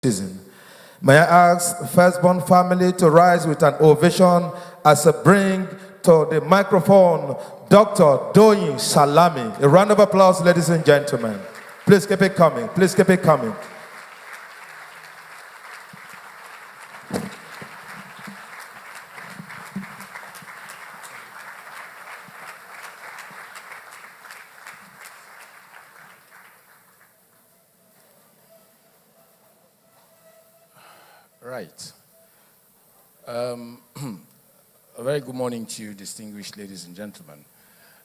season. May I ask the firstborn family to rise with an ovation as I bring to the microphone Dr. Doyin Salami. A round of applause, ladies and gentlemen. Please keep it coming. Please keep it coming. Right. A very good morning to you, distinguished ladies and gentlemen.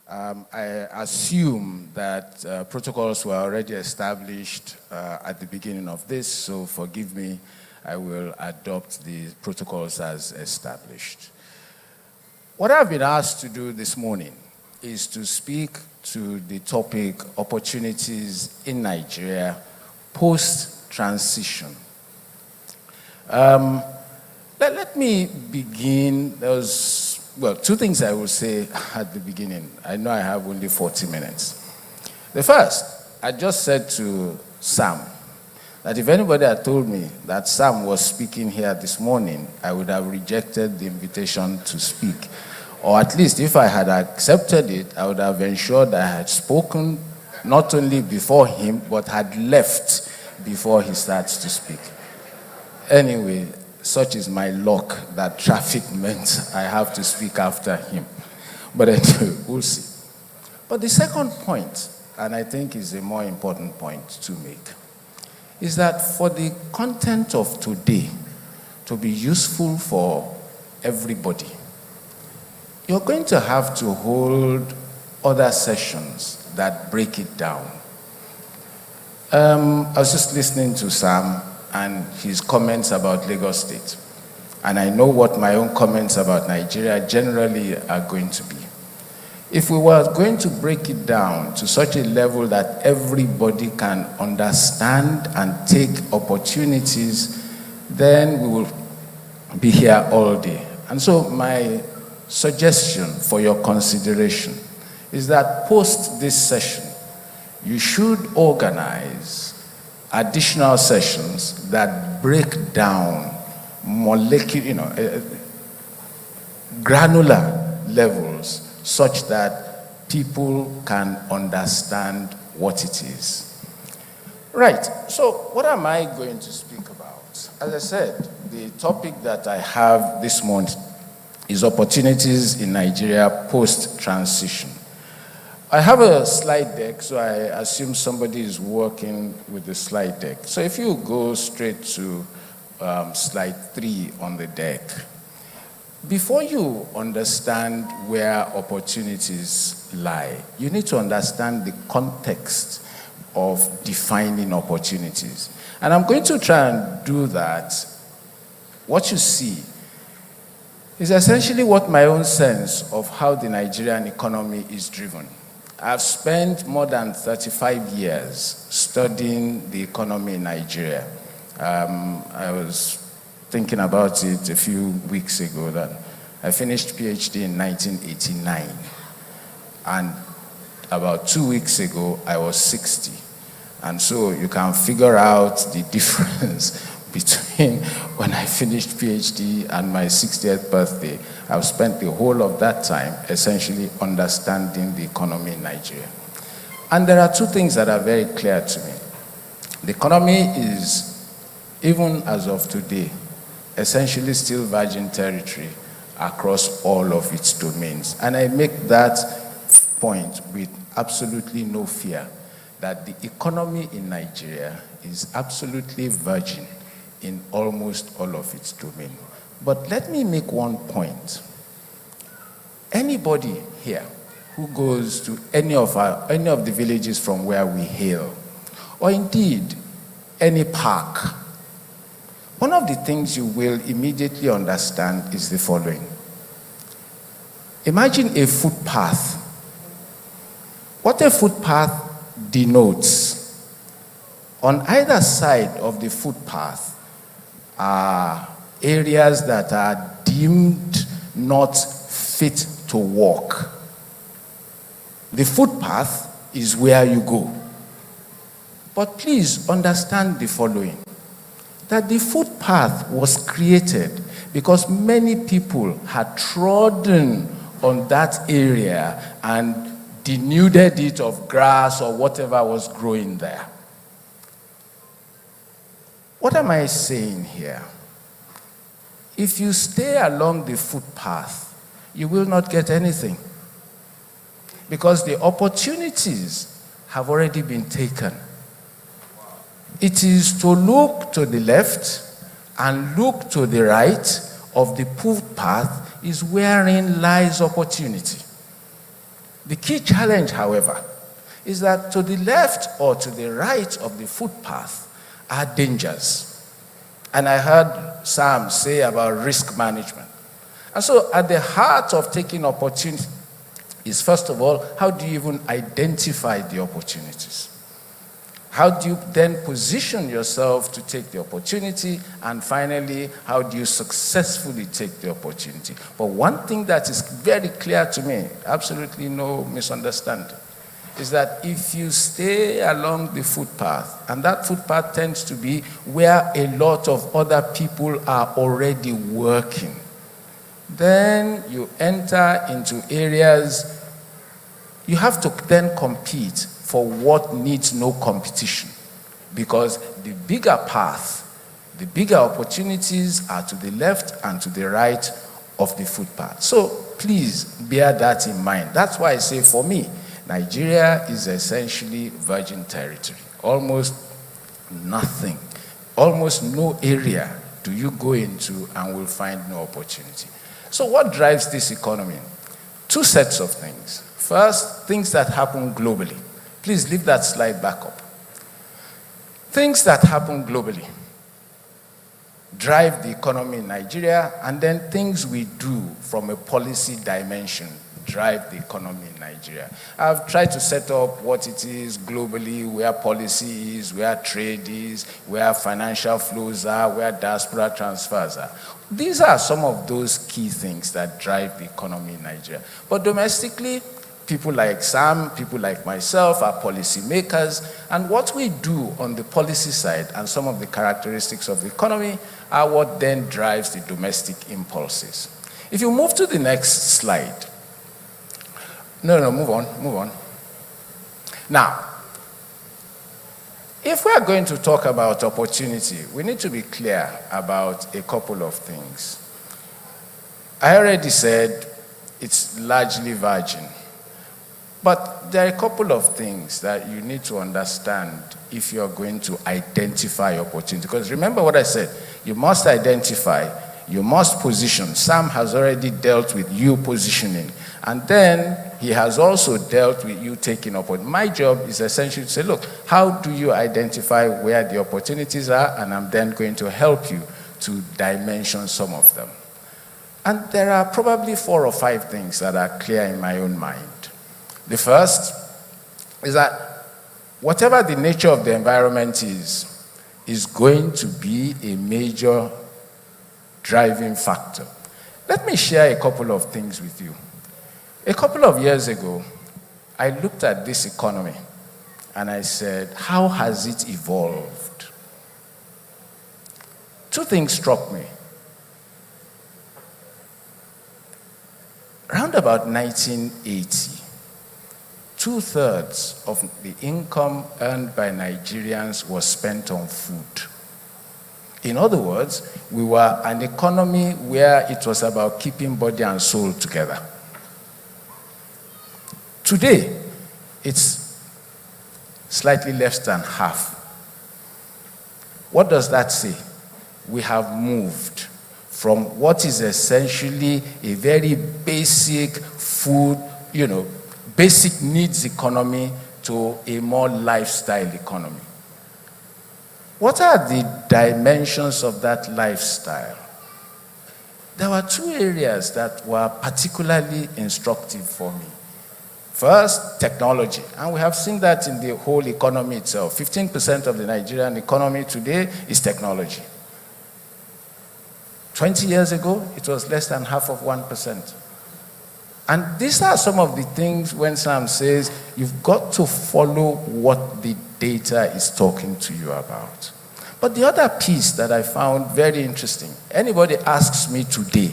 I assume that protocols were already established at the beginning of this, so forgive me, I will adopt the protocols as established. What I've been asked to do this morning is to speak to the topic opportunities in Nigeria post-transition. Let me begin. There's, two things I will say at the beginning. I know I have only 40 minutes. The first, I just said to Sam that if anybody had told me that Sam was speaking here this morning, I would have rejected the invitation to speak. Or at least if I had accepted it, I would have ensured that I had spoken not only before him, but had left before he starts to speak. Anyway, such is my luck that traffic meant I have to speak after him. But anyway, we'll see. But the second point, and I think is a more important point to make, is that for the content of today to be useful for everybody, you're going to have to hold other sessions that break it down. I was just listening to Sam and his comments about Lagos State. And I know what my own comments about Nigeria generally are going to be. If we were going to break it down to such a level that everybody can understand and take opportunities, then we will be here all day. And so my suggestion for your consideration is that post this session, you should organize additional sessions that break down molecular, granular levels such that people can understand what it is. Right, so what am I going to speak about? As I said, the topic that I have this month is opportunities in Nigeria post-transition. I have a slide deck, so I assume somebody is working with the slide deck. So if you go straight to slide 3 on the deck, before you understand where opportunities lie, you need to understand the context of defining opportunities. And I'm going to try and do that. What you see is essentially what my own sense of how the Nigerian economy is driven. I've spent more than 35 years studying the economy in Nigeria. I was thinking about it a few weeks ago that I finished PhD in 1989. And about 2 weeks ago, I was 60. And so you can figure out the difference between when I finished PhD and my 60th birthday. I've spent the whole of that time essentially understanding the economy in Nigeria. And there are two things that are very clear to me. The economy is, even as of today, essentially still virgin territory across all of its domains. And I make that point with absolutely no fear that the economy in Nigeria is absolutely virgin in almost all of its domain. But let me make one point. Anybody here who goes to any of the villages from where we hail, or indeed any park, one of the things you will immediately understand is the following. Imagine a footpath. What a footpath denotes, on either side of the footpath are areas that are deemed not fit to walk. The footpath is where you go. But please understand the following. that the footpath was created because many people had trodden on that area and denuded it of grass or whatever was growing there. What am I saying here? If you stay along the footpath, you will not get anything, because the opportunities have already been taken. It is to look to the left and look to the right of the footpath is wherein lies opportunity. The key challenge, however, is that to the left or to the right of the footpath are dangers. And I heard Sam say about risk management. And so at the heart of taking opportunity is, first of all, how do you even identify the opportunities? How do you then position yourself to take the opportunity? And finally, how do you successfully take the opportunity? But one thing that is very clear to me, absolutely no misunderstanding, is that if you stay along the footpath, and that footpath tends to be where a lot of other people are already working, then you enter into areas, you have to then compete for what needs no competition. Because the bigger path, the bigger opportunities are to the left and to the right of the footpath. So please bear that in mind. That's why I say, for me, Nigeria is essentially virgin territory. Almost nothing, almost no area do you go into and will find no opportunity. So what drives this economy? Two sets of things. First, things that happen globally. Please leave that slide back up. Things that happen globally drive the economy in Nigeria, and then things we do from a policy dimension drive the economy in Nigeria. I've tried to set up what it is globally, where policy is, where trade is, where financial flows are, where diaspora transfers are. These are some of those key things that drive the economy in Nigeria. But domestically, people like Sam, people like myself are policy makers, and what we do on the policy side and some of the characteristics of the economy are what then drives the domestic impulses. If you move to the next slide. No, move on. Now, if we are going to talk about opportunity, we need to be clear about a couple of things. I already said it's largely virgin. But there are a couple of things that you need to understand if you're going to identify opportunity. Because remember what I said, you must identify, you must position. Sam has already dealt with you positioning. And then he has also dealt with you taking opportunity. My job is essentially to say, look, how do you identify where the opportunities are? And I'm then going to help you to dimension some of them. And there are probably 4 or 5 things that are clear in my own mind. The first is that whatever the nature of the environment is going to be a major driving factor. Let me share a couple of things with you. A couple of years ago, I looked at this economy and I said, how has it evolved? 2 things struck me. Around about 1980, 2/3 of the income earned by Nigerians was spent on food. In other words, we were an economy where it was about keeping body and soul together. Today, it's slightly less than half. What does that say? We have moved from what is essentially a very basic food, basic needs economy to a more lifestyle economy. What are the dimensions of that lifestyle? There were 2 areas that were particularly instructive for me. First, technology. And we have seen that in the whole economy itself. 15% of the Nigerian economy today is technology. 20 years ago, it was less than half of 1%. And these are some of the things when Sam says, you've got to follow what the data is talking to you about. But the other piece that I found very interesting, anybody asks me today,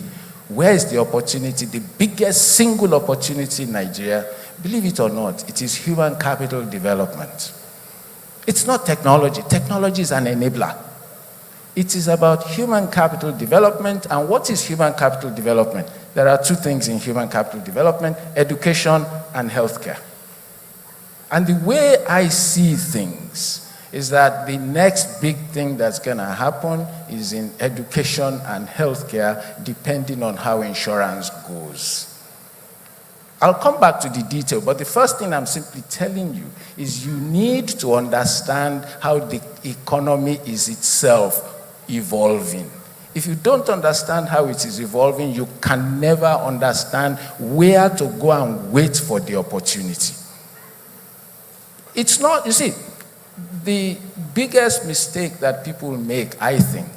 where is the opportunity, the biggest single opportunity in Nigeria? Believe it or not, it is human capital development. It's not technology. Technology is an enabler. It is about human capital development. And what is human capital development? There are two things in human capital development: education and healthcare. And the way I see things is that the next big thing that's going to happen is in education and healthcare, depending on how insurance goes. I'll come back to the detail, but the first thing I'm simply telling you is you need to understand how the economy is itself evolving. If you don't understand how it is evolving, you can never understand where to go and wait for the opportunity. It's not, you see, the biggest mistake that people make, I think,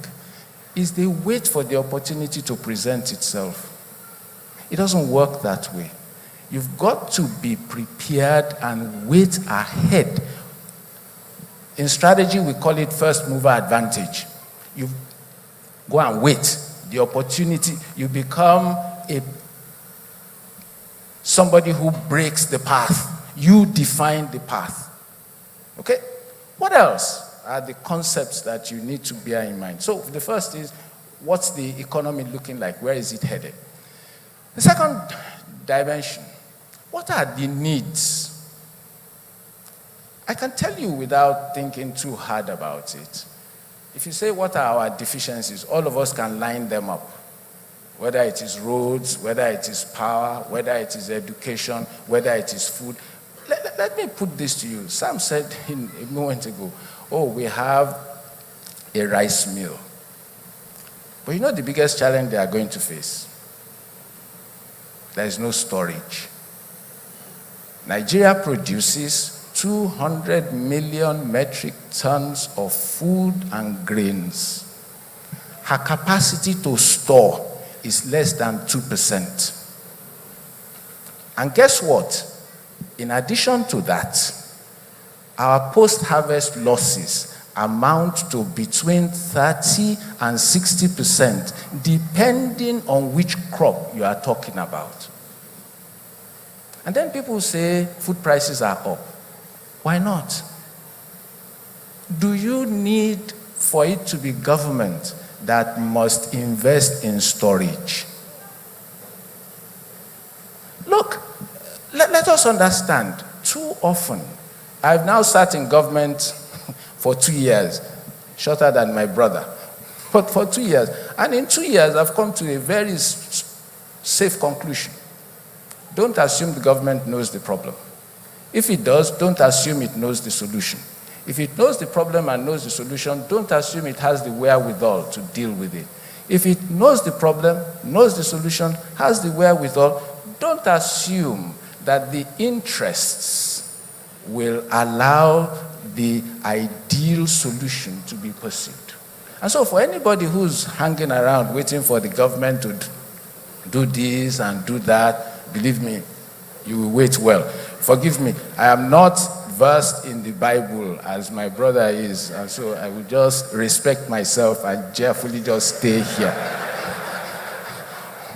is they wait for the opportunity to present itself. It doesn't work that way. You've got to be prepared and wait ahead. In strategy, we call it first mover advantage. You go and wait. The opportunity, you become somebody who breaks the path. You define the path. Okay? What else are the concepts that you need to bear in mind? So the first is, what's the economy looking like? Where is it headed? The second dimension, what are the needs? I can tell you without thinking too hard about it. If you say, what are our deficiencies? All of us can line them up. Whether it is roads, whether it is power, whether it is education, whether it is food. Let me put this to you. Sam said a moment ago, we have a rice mill. But you know the biggest challenge they are going to face? There is no storage. Nigeria produces 200 million metric tons of food and grains. Her capacity to store is less than 2%. And guess what? In addition to that, our post-harvest losses amount to between 30 and 60%, depending on which crop you are talking about. And then people say food prices are up. Why not? Do you need for it to be government that must invest in storage? Look, let us understand, too often, I've now sat in government for 2 years, shorter than my brother, but for 2 years. And in 2 years, I've come to a very safe conclusion. Don't assume the government knows the problem. If it does, don't assume it knows the solution. If it knows the problem and knows the solution, don't assume it has the wherewithal to deal with it. If it knows the problem, knows the solution, has the wherewithal, don't assume that the interests will allow the ideal solution to be pursued. And so for anybody who's hanging around waiting for the government to do this and do that, believe me, you will wait well. Forgive me, I am not versed in the Bible as my brother is, and so I will just respect myself and cheerfully just stay here.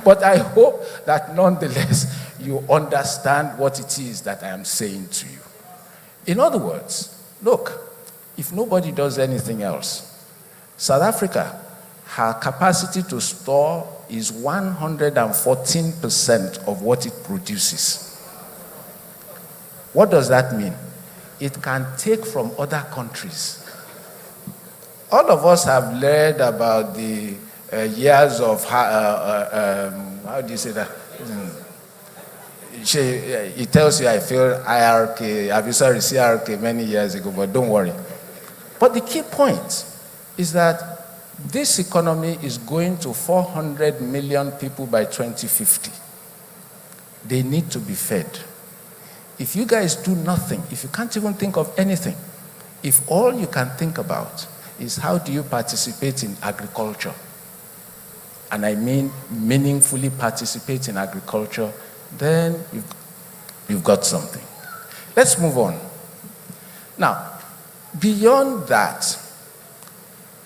But I hope that nonetheless you understand what it is that I am saying to you. In other words, look, if nobody does anything else, South Africa, her capacity to store is 114% of what it produces. What does that mean? It can take from other countries. All of us have learned about the years of, how do you say that? It tells you I failed IRK, I've used CRK many years ago, but don't worry. But the key point is that this economy is going to 400 million people by 2050. They need to be fed. If you guys do nothing, if you can't even think of anything, if all you can think about is how do you participate in agriculture, and I mean meaningfully participate in agriculture, then you've got something. Let's move on. Now, beyond that,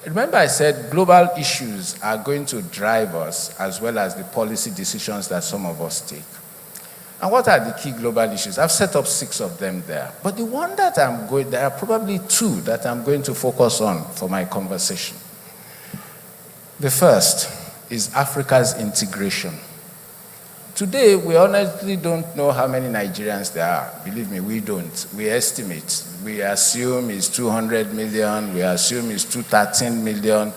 Remember I said global issues are going to drive us as well as the policy decisions that some of us take. And what are the key global issues? I've set up 6 of them there. But the one that there are probably 2 that I'm going to focus on for my conversation. The first is Africa's integration. Today, we honestly don't know how many Nigerians there are. Believe me, we don't. We estimate. We assume it's 200 million. We assume it's 213 million.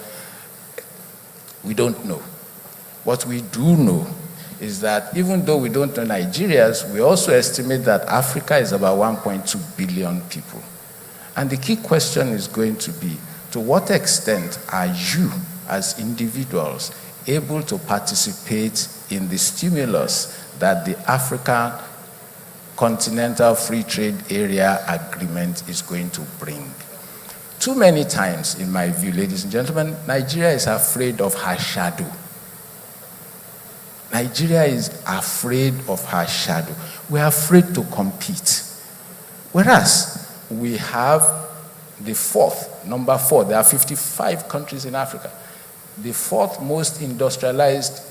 We don't know. What we do know is that even though we don't know Nigerians, we also estimate that Africa is about 1.2 billion people. And the key question is going to be, to what extent are you, as individuals, able to participate in the stimulus that the African Continental Free Trade Area Agreement is going to bring? Too many times, in my view, ladies and gentlemen, Nigeria is afraid of her shadow. Nigeria is afraid of her shadow. We are afraid to compete. Whereas we have the number 4, there are 55 countries in Africa. The 4th most industrialized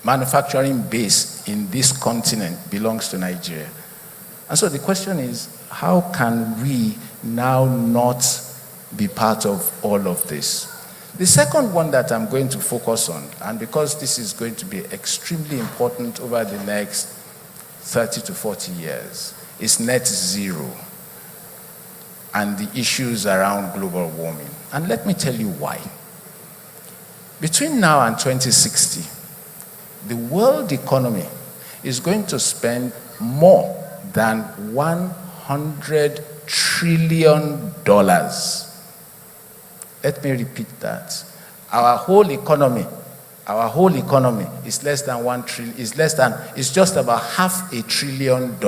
manufacturing base in this continent belongs to Nigeria. And so the question is, how can we now not be part of all of this? The second one that I'm going to focus on, and because this is going to be extremely important over the next 30 to 40 years, is net zero and the issues around global warming. And let me tell you why. Between now and 2060, the world economy is going to spend more than $100 trillion. Let me repeat that. Our whole economy is less than is just about $500 billion.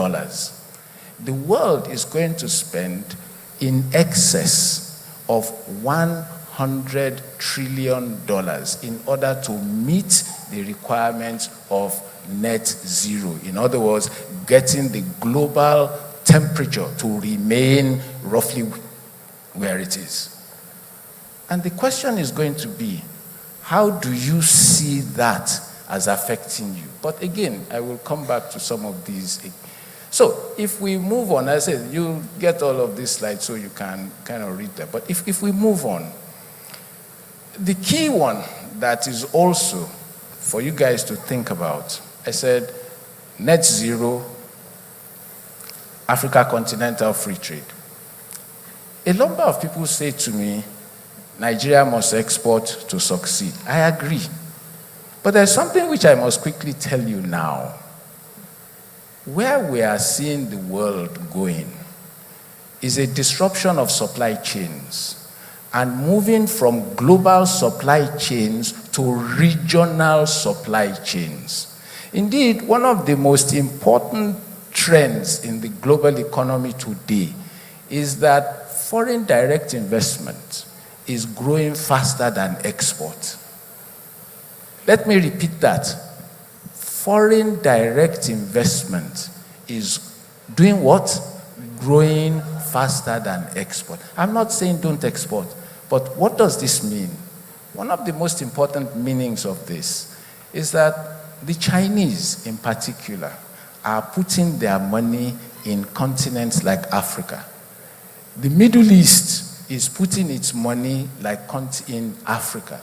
The world is going to spend in excess of $100 trillion in order to meet the requirements of net zero. In other words, getting the global temperature to remain roughly where it is. And the question is going to be, how do you see that as affecting you? But again, I will come back to some of these. So if we move on, I said, you get all of these slides so you can kind of read them. But if we move on, the key one that is also for you guys to think about, I said, net zero, Africa Continental Free Trade. A number of people say to me, Nigeria must export to succeed. I agree. But there's something which I must quickly tell you now. Where we are seeing the world going is a disruption of supply chains and moving from global supply chains to regional supply chains. Indeed, one of the most important trends in the global economy today is that foreign direct investment is growing faster than export. Let me repeat that. Foreign direct investment is doing what? Growing faster than export. I'm not saying don't export, but what does this mean? One of the most important meanings of this is that the Chinese in particular are putting their money in continents like Africa. The Middle East is putting its money in Africa.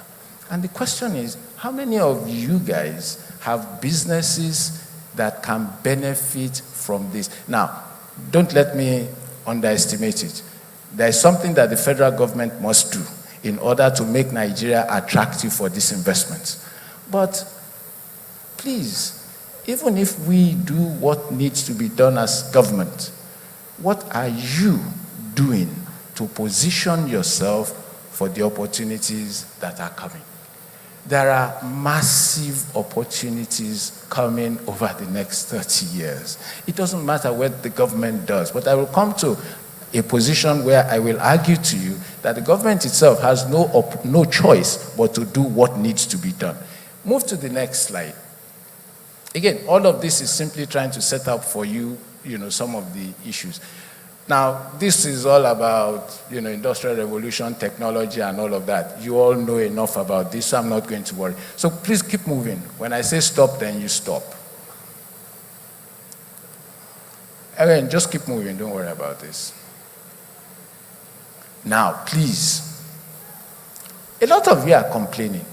And the question is, how many of you guys have businesses that can benefit from this? Now, don't let me underestimate it. There is something that the federal government must do in order to make Nigeria attractive for these investments. But please, even if we do what needs to be done as government, what are you doing to position yourself for the opportunities that are coming? There are massive opportunities coming over the next 30 years. It doesn't matter what the government does, but I will come to a position where I will argue to you that the government itself has no choice but to do what needs to be done. Move to the next slide. Again, all of this is simply trying to set up for you, some of the issues. Now, this is all about, industrial revolution, technology, and all of that. You all know enough about this, so I'm not going to worry. So please keep moving. When I say stop, then you stop. Again, just keep moving. Don't worry about this. Now, please. A lot of you are complaining.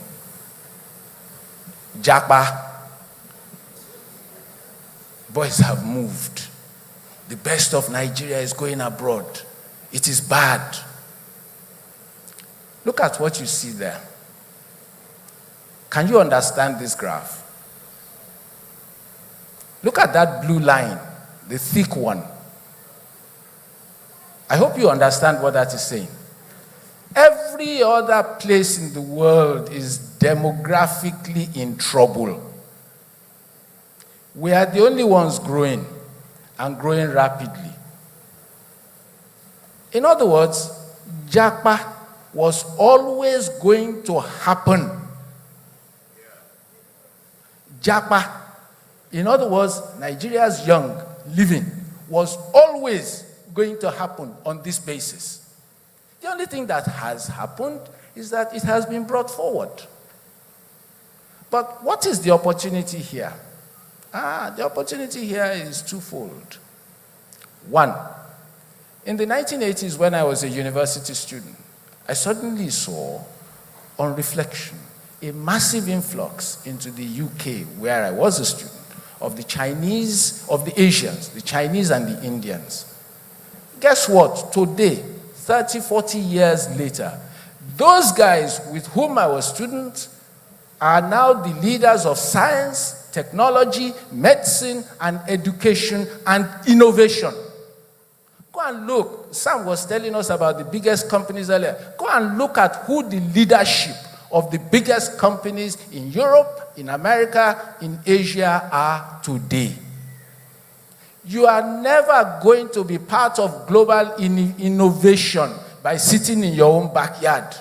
Japa. Boys have moved. The best of Nigeria is going abroad. It is bad. Look at what you see there. Can you understand this graph? Look at that blue line, the thick one. I hope you understand what that is saying. Every other place in the world is demographically in trouble. We are the only ones growing, and growing rapidly. In other words, Japa was always going to happen. Japa, in other words, Nigeria's young living was always going to happen on this basis. The only thing that has happened is that it has been brought forward. But what is the opportunity here? The opportunity here is twofold. One, in the 1980s when I was a university student, I suddenly saw, on reflection, a massive influx into the UK, where I was a student, of the Chinese, of the Asians, the Chinese and the Indians. Guess what? Today, 30, 40 years later, those guys with whom I was students are now the leaders of science, technology, medicine, and education, and innovation. Go and look. Sam was telling us about the biggest companies earlier. Go and look at who the leadership of the biggest companies in Europe, in America, in Asia are today. You are never going to be part of global innovation by sitting in your own backyard.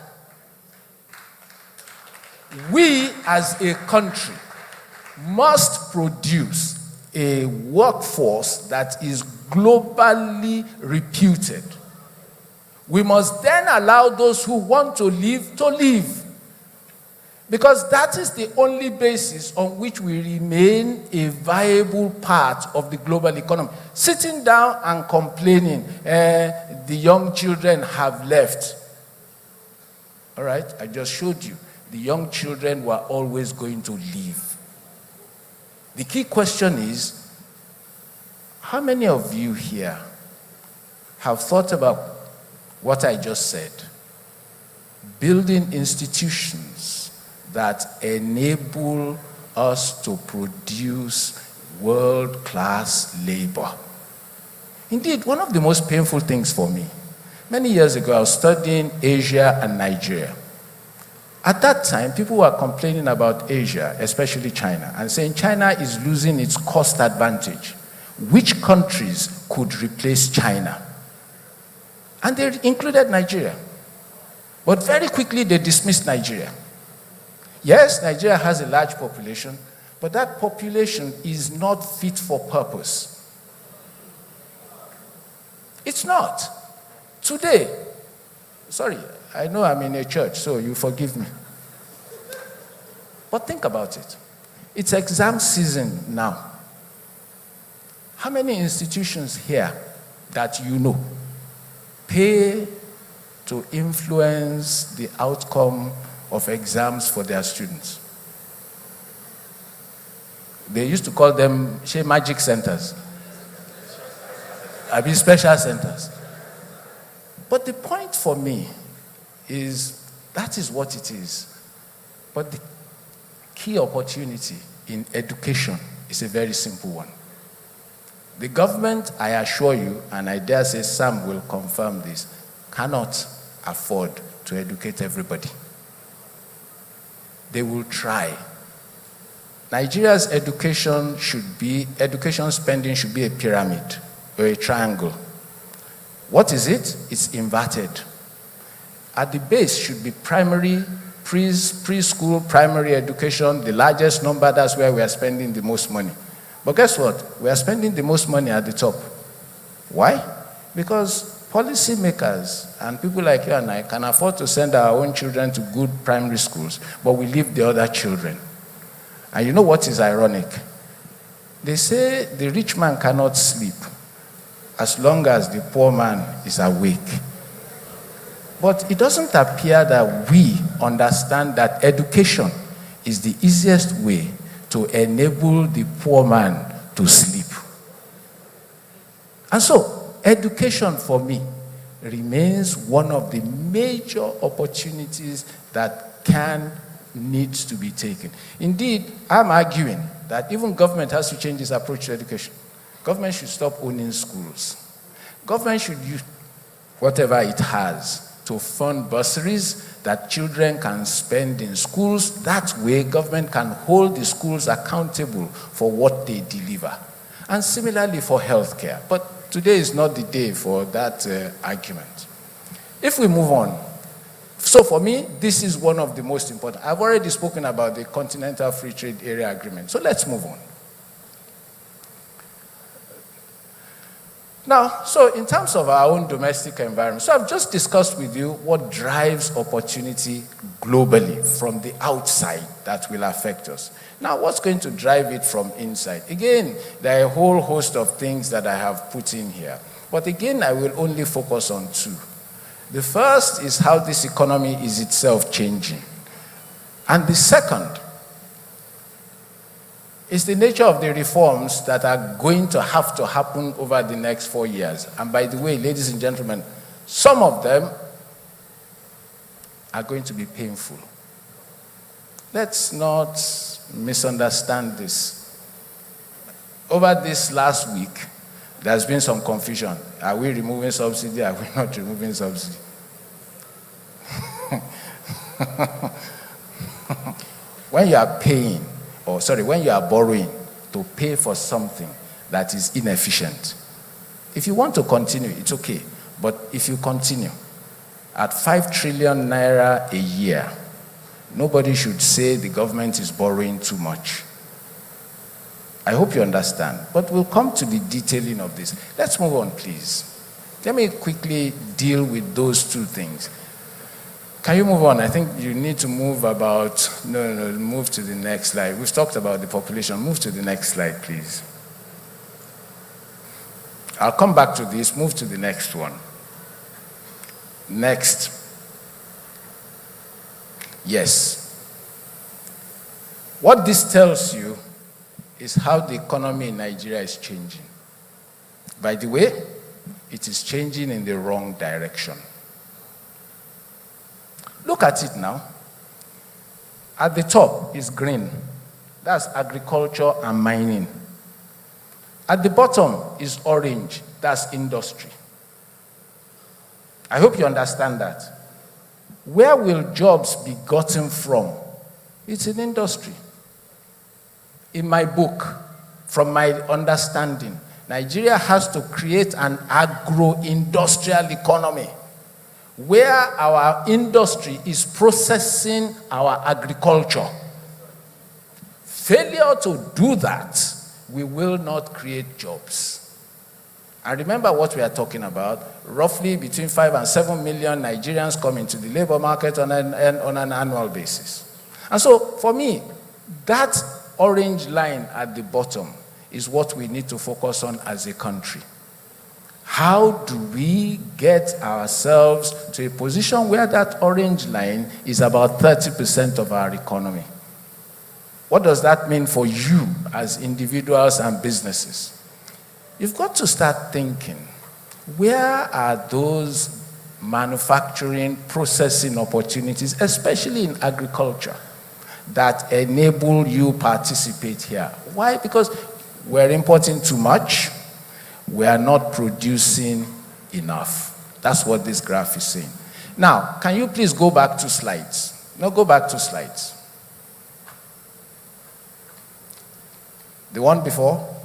We, as a country, must produce a workforce that is globally reputed. We must then allow those who want to live. Because that is the only basis on which we remain a viable part of the global economy. Sitting down and complaining, the young children have left. All right, I just showed you. The young children were always going to leave. The key question is, how many of you here have thought about what I just said? Building institutions that enable us to produce world-class labor. Indeed, one of the most painful things for me, many years ago, I was studying Asia and Nigeria. At that time, people were complaining about Asia, especially China, and saying China is losing its cost advantage. Which countries could replace China? And they included Nigeria. But very quickly, they dismissed Nigeria. Yes, Nigeria has a large population, but that population is not fit for purpose. It's not. Today, sorry, I know I'm in a church, so you forgive me. But think about it. It's exam season now. How many institutions here that you know pay to influence the outcome of exams for their students? They used to call them magic centers. I mean special centers. But the point for me is that is what it is. But the key opportunity in education is a very simple one. The government, I assure you, and I dare say Sam will confirm this, cannot afford to educate everybody. They will try. Nigeria's education spending should be a pyramid or a triangle. What is it? It's inverted. At the base should be primary, preschool, primary education, the largest number, that's where we are spending the most money. But guess what? We are spending the most money at the top. Why? Because policymakers and people like you and I can afford to send our own children to good primary schools, but we leave the other children. And you know what is ironic? They say the rich man cannot sleep as long as the poor man is awake. But it doesn't appear that we understand that education is the easiest way to enable the poor man to sleep. And so, education for me remains one of the major opportunities that needs to be taken. Indeed, I'm arguing that even government has to change its approach to education. Government should stop owning schools. Government should use whatever it has to fund bursaries that children can spend in schools. That way, government can hold the schools accountable for what they deliver. And similarly for healthcare. But today is not the day for that argument. If we move on, so for me, this is one of the most important. I've already spoken about the Continental Free Trade Area Agreement. So let's move on. Now, so in terms of our own domestic environment, so I've just discussed with you what drives opportunity globally from the outside that will affect us. Now, what's going to drive it from inside? Again, there are a whole host of things that I have put in here. But again, I will only focus on two. The first is how this economy is itself changing. And the second is the nature of the reforms that are going to have to happen over the next 4 years. And by the way, ladies and gentlemen, some of them are going to be painful. Let's not misunderstand this. Over this last week, there's been some confusion. Are we removing subsidy? Are we not removing subsidy? When you are paying, when you are borrowing to pay for something that is inefficient, if you want to continue, it's okay. But if you continue at 5 trillion naira a year, nobody should say the government is borrowing too much. I hope you understand. But we'll come to the detailing of this. Let's move on, please. Let me quickly deal with those two things. Can you move on? I think you need to move move to the next slide. We've talked about the population. Move to the next slide, please. I'll come back to this. Move to the next one. Next. Yes. What this tells you is how the economy in Nigeria is changing. By the way, it is changing in the wrong direction. Look at it now. At the top is green. That's agriculture and mining. At the bottom is orange. That's industry. I hope you understand that. Where will jobs be gotten from? It's in industry. In my book, from my understanding, Nigeria has to create an agro-industrial economy where our industry is processing our agriculture. Failure to do that, we will not create jobs. And remember what we are talking about. Roughly between 5 and 7 million Nigerians come into the labor market on an annual basis. And so, for me, that orange line at the bottom is what we need to focus on as a country. How do we get ourselves to a position where that orange line is about 30% of our economy? What does that mean for you as individuals and businesses? You've got to start thinking, where are those manufacturing, processing opportunities, especially in agriculture, that enable you participate here? Why? Because we're importing too much. We are not producing enough. That's what this graph is saying. Now, can you please go back to slides? No, go back to slides. The one before?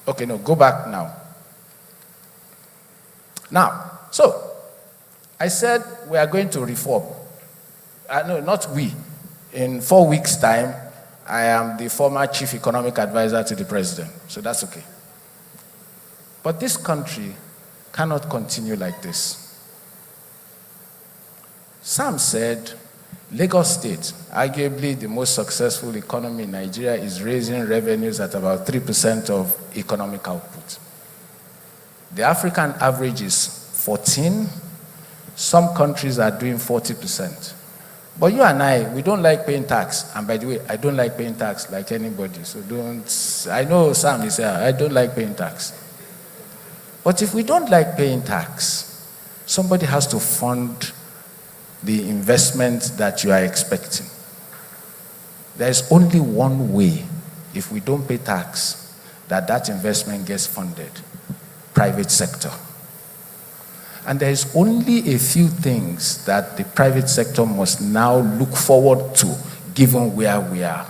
Okay, no, go back now. Now, so, I said we are going to reform. No, not we. In 4 weeks' time, I am the former chief economic advisor to the president. So that's okay. But this country cannot continue like this. Sam said, Lagos State, arguably the most successful economy in Nigeria, is raising revenues at about 3% of economic output. The African average is 14. Some countries are doing 40%. But you and I, we don't like paying tax. And by the way, I don't like paying tax like anybody. So I know Sam is here, I don't like paying tax. But if we don't like paying tax, somebody has to fund the investment that you are expecting. There's only one way, if we don't pay tax, that investment gets funded: private sector. And there is only a few things that the private sector must now look forward to, given where we are.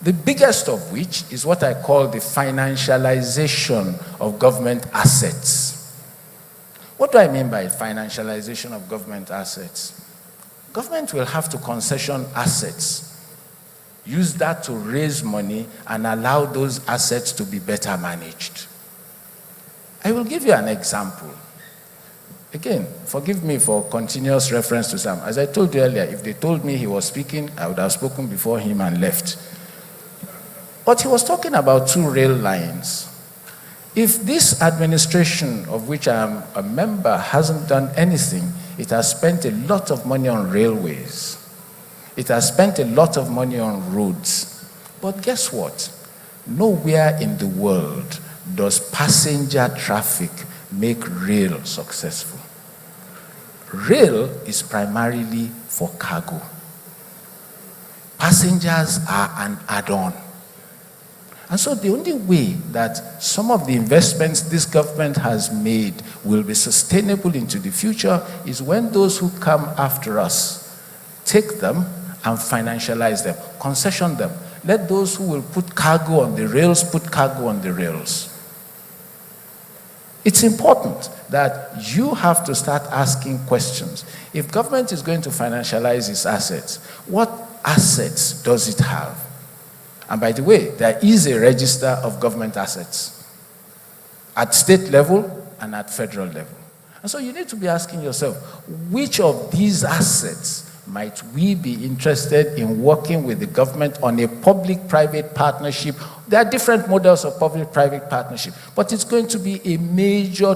The biggest of which is what I call the financialization of government assets. What do I mean by financialization of government assets? Government will have to concession assets, use that to raise money and allow those assets to be better managed. I will give you an example. Again, forgive me for continuous reference to Sam. As I told you earlier, if they told me he was speaking, I would have spoken before him and left. But he was talking about 2 rail lines. If this administration, of which I am a member, hasn't done anything, it has spent a lot of money on railways. It has spent a lot of money on roads. But guess what? Nowhere in the world does passenger traffic make rail successful. Rail is primarily for cargo. Passengers are an add-on. And so the only way that some of the investments this government has made will be sustainable into the future is when those who come after us take them and financialize them, concession them. Let those who will put cargo on the rails put cargo on the rails. It's important that you have to start asking questions. If government is going to financialize its assets, what assets does it have? And by the way, there is a register of government assets at state level and at federal level. And so you need to be asking yourself, which of these assets might we be interested in working with the government on a public-private partnership? There are different models of public-private partnership, but it's going to be a major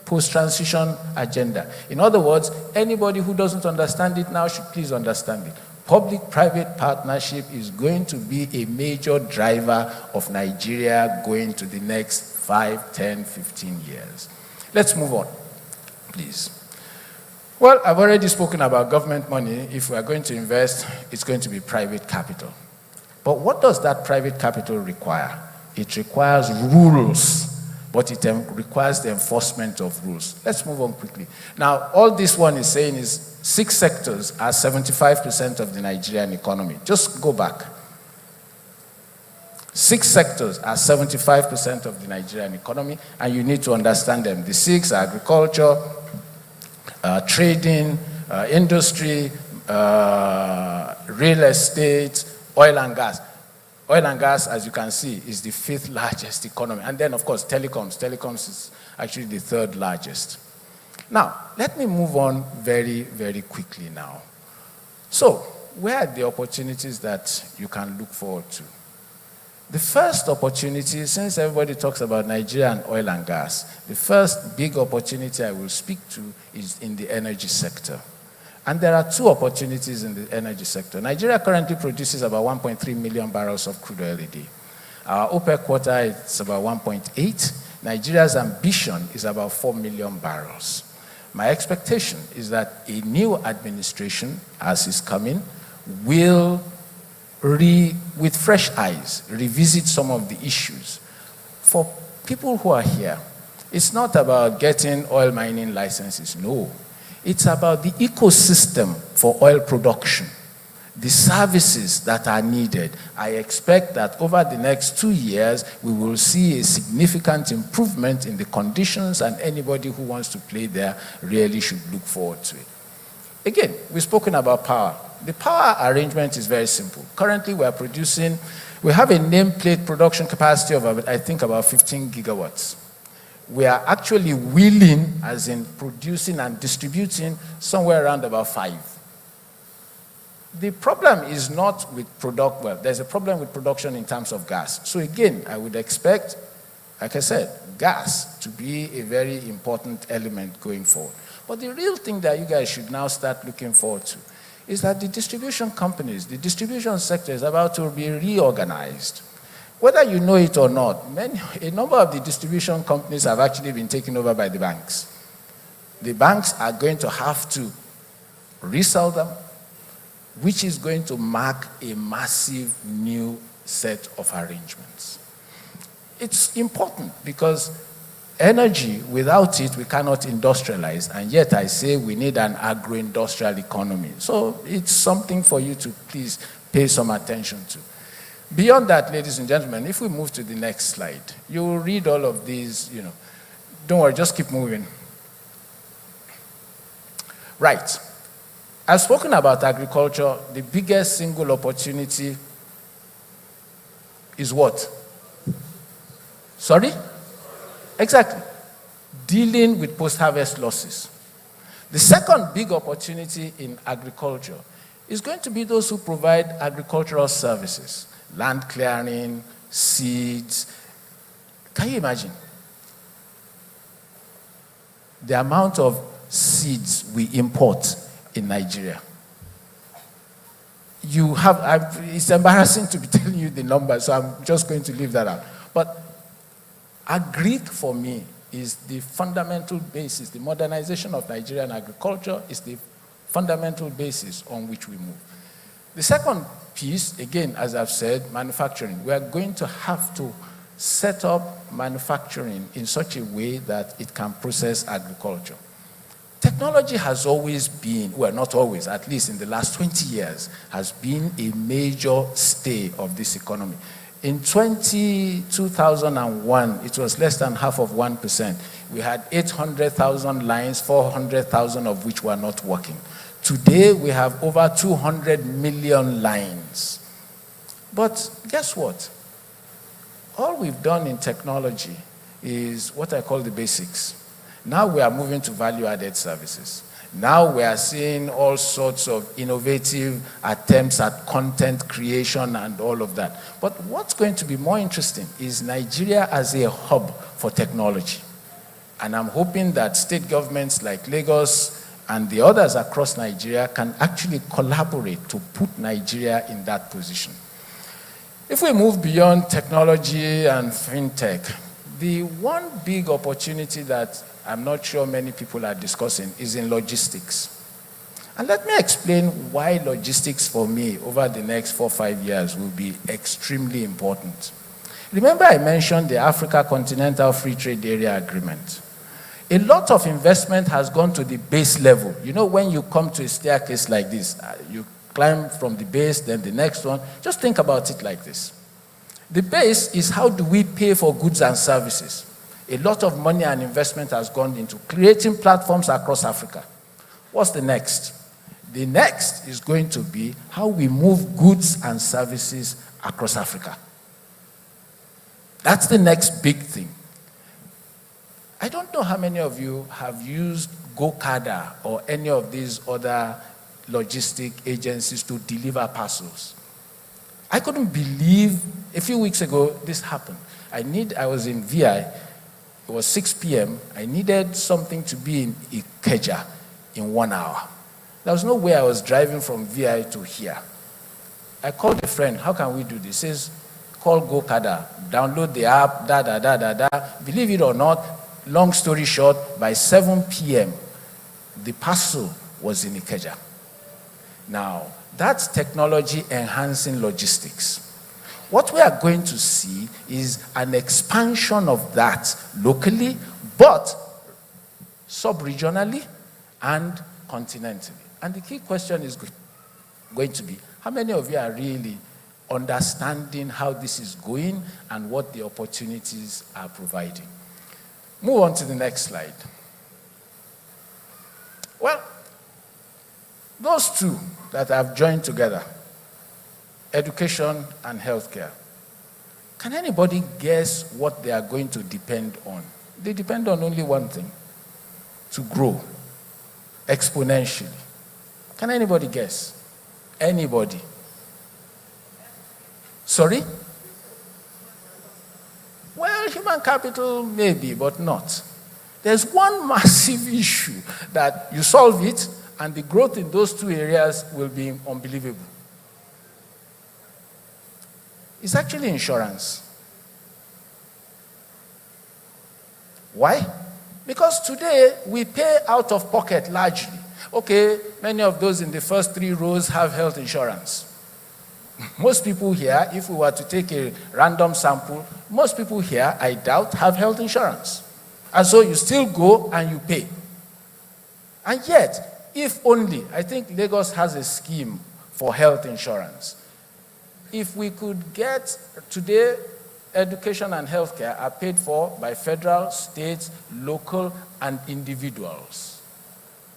post-transition agenda. In other words, anybody who doesn't understand it now should please understand it. Public-private partnership is going to be a major driver of Nigeria going to the next 5, 10, 15 years. Let's move on, please. Well, I've already spoken about government money. If we are going to invest, it's going to be private capital. But what does that private capital require? It requires rules, but it requires the enforcement of rules. Let's move on quickly. Now, all this one is saying is 6 sectors are 75% of the Nigerian economy. Just go back. 6 sectors are 75% of the Nigerian economy, and you need to understand them. The 6 are agriculture, trading, industry, real estate, oil and gas. Oil and gas, as you can see, is the 5th largest economy. And then, of course, telecoms. Telecoms is actually the 3rd largest. Now, let me move on very, very quickly now. So, where are the opportunities that you can look forward to? The first opportunity, since everybody talks about Nigeria and oil and gas, the first big opportunity I will speak to is in the energy sector. And there are 2 opportunities in the energy sector. Nigeria currently produces about 1.3 million barrels of crude oil a day. Our OPEC quota is about 1.8. Nigeria's ambition is about 4 million barrels. My expectation is that a new administration, as is coming, will with fresh eyes, revisit some of the issues. For people who are here, it's not about getting oil mining licenses, no. It's about the ecosystem for oil production, the services that are needed. I expect that over the next 2 years, we will see a significant improvement in the conditions, and anybody who wants to play there really should look forward to it. Again, we've spoken about power. The power arrangement is very simple. Currently, we have a nameplate production capacity of, I think, about 15 gigawatts. we are actually wheeling, as in producing and distributing, somewhere around about 5. The problem is not with there's a problem with production in terms of gas. So again, I would expect, like I said, gas to be a very important element going forward. But the real thing that you guys should now start looking forward to is that the distribution companies, the distribution sector is about to be reorganized. Whether you know it or not, a number of the distribution companies have actually been taken over by the banks. The banks are going to have to resell them, which is going to mark a massive new set of arrangements. It's important because energy, without it, we cannot industrialize, and yet I say we need an agro-industrial economy. So it's something for you to please pay some attention to. Beyond that, ladies and gentlemen, if we move to the next slide, you will read all of these, Don't worry, just keep moving. Right. I've spoken about agriculture. The biggest single opportunity is what? Sorry? Exactly. Dealing with post-harvest losses. The second big opportunity in agriculture is going to be those who provide agricultural services. Land clearing, seeds. Can you imagine the amount of seeds we import in Nigeria? It's embarrassing to be telling you the numbers, so I'm just going to leave that out. But agric for me is the fundamental basis. The modernization of Nigerian agriculture is the fundamental basis on which we move. The second piece, again, as I've said, manufacturing. We are going to have to set up manufacturing in such a way that it can process agriculture. Technology has always been, well, not always, at least in the last 20 years, has been a major stay of this economy. In 2001, it was less than half of 1%. We had 800,000 lines, 400,000 of which were not working. Today, we have over 200 million lines. But guess what? All we've done in technology is what I call the basics. Now we are moving to value-added services. Now we are seeing all sorts of innovative attempts at content creation and all of that. But what's going to be more interesting is Nigeria as a hub for technology. And I'm hoping that state governments like Lagos and the others across Nigeria can actually collaborate to put Nigeria in that position. If we move beyond technology and fintech, the one big opportunity that I'm not sure many people are discussing is in logistics. And let me explain why logistics for me over the next 4 or 5 years will be extremely important. Remember I mentioned the Africa Continental Free Trade Area Agreement. A lot of investment has gone to the base level. You know, when you come to a staircase like this, you climb from the base, then the next one. Just think about it like this. The base is how do we pay for goods and services. A lot of money and investment has gone into creating platforms across Africa. What's the next? The next is going to be how we move goods and services across Africa. That's the next big thing. I don't know how many of you have used GoCarda or any of these other logistic agencies to deliver parcels. I couldn't believe a few weeks ago this happened. I was in VI. It was 6 p.m. I needed something to be in Ikeja in 1 hour. There was no way I was driving from VI to here. I called a friend. How can we do this? He says, call GoCarda, download the app, Believe it or not, long story short, by 7 p.m., the parcel was in Ikeja. Now, that's technology enhancing logistics. What we are going to see is an expansion of that locally, but sub-regionally and continentally. And the key question is going to be, how many of you are really understanding how this is going and what the opportunities are providing? Move on to the next slide. Well, those two that have joined together, education and healthcare. Can anybody guess what they are going to depend on? they depend on only one thing: to grow exponentially. Can anybody guess? Anybody? Sorry? Well, human capital maybe, but not. There's one massive issue that you solve it, and the growth in those two areas will be unbelievable. It's actually insurance. Why? Because today we pay out of pocket largely. Okay, many of those in the first 3 rows have health insurance. Most people here, if we were to take a random sample, most people here, I doubt, have health insurance. And so you still go and you pay. And yet, if only, I think Lagos has a scheme for health insurance. If we could get, today, education and healthcare are paid for by federal, state, local, and individuals.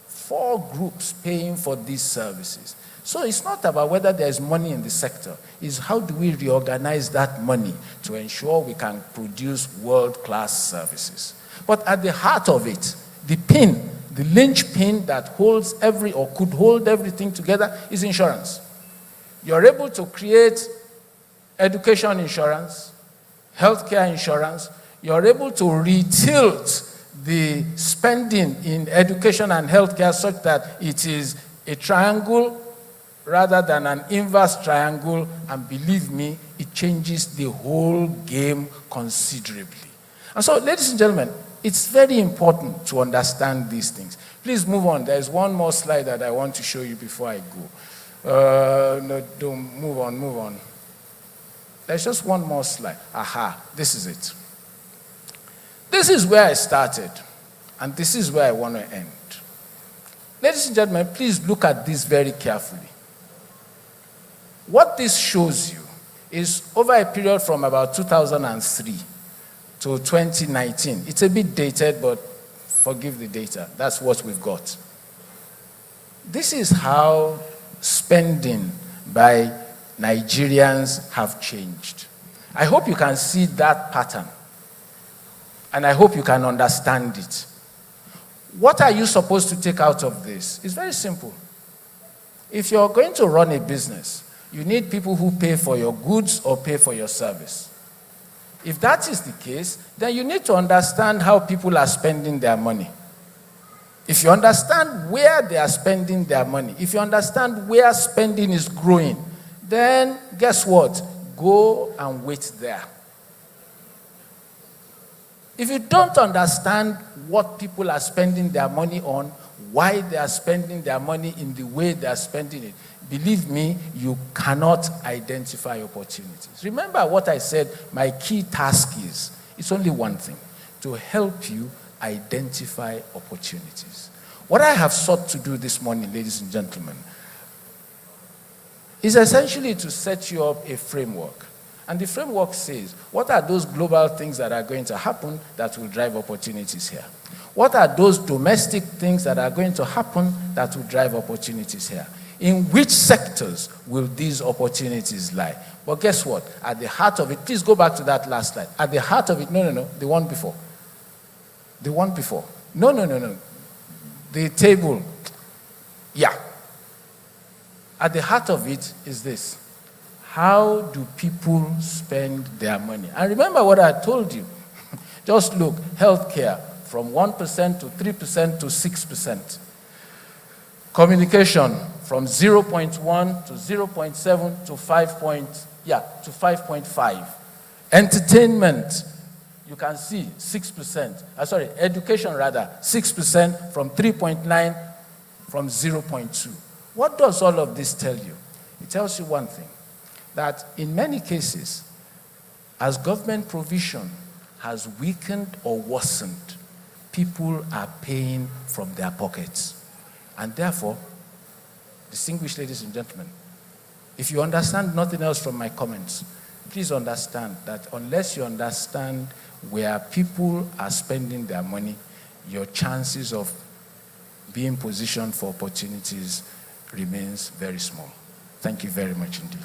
4 groups paying for these services. So it's not about whether there's money in the sector. It's how do we reorganize that money to ensure we can produce world-class services. But at the heart of it, the pin, the linchpin that holds or could hold everything together is insurance. You're able to create education insurance, healthcare insurance. You're able to retilt the spending in education and healthcare such that it is a triangle rather than an inverse triangle, and believe me, it changes the whole game considerably. And so, ladies and gentlemen, it's very important to understand these things. Please move on. There's one more slide that I want to show you before I go. No, don't move on. There's just one more slide. Aha, this is it. This is where I started, and this is where I want to end. Ladies and gentlemen, please look at this very carefully. What this shows you is over a period from about 2003 to 2019. It's a bit dated, but forgive the data. That's what we've got. This is how spending by Nigerians have changed. I hope you can see that pattern, and I hope you can understand it. What are you supposed to take out of this? It's very simple. If you're going to run a business, you need people who pay for your goods or pay for your service. If that is the case, then you need to understand how people are spending their money. If you understand where they are spending their money, if you understand where spending is growing, then guess what? Go and wait there. If you don't understand what people are spending their money on, why they are spending their money in the way they are spending it, believe me, you cannot identify opportunities. Remember what I said, my key task is, it's only one thing, to help you identify opportunities. What I have sought to do this morning, ladies and gentlemen, is essentially to set you up a framework. And the framework says, what are those global things that are going to happen that will drive opportunities here? What are those domestic things that are going to happen that will drive opportunities here? In which sectors will these opportunities lie? But guess what? At the heart of it, please go back to that last slide. At the heart of it, no, the one before. The one before. No. The table. Yeah. At the heart of it is this. How do people spend their money? And remember what I told you. Just look, healthcare from 1% to 3% to 6%. Communication from 0.1 to 0.7 to 5.5. Entertainment, you can see 6%. Education rather, 6% from 3.9 from 0.2. What does all of this tell you? It tells you one thing, that in many cases, as government provision has weakened or worsened, people are paying from their pockets. And therefore, distinguished ladies and gentlemen, if you understand nothing else from my comments, please understand that unless you understand where people are spending their money, your chances of being positioned for opportunities remains very small. Thank you very much indeed.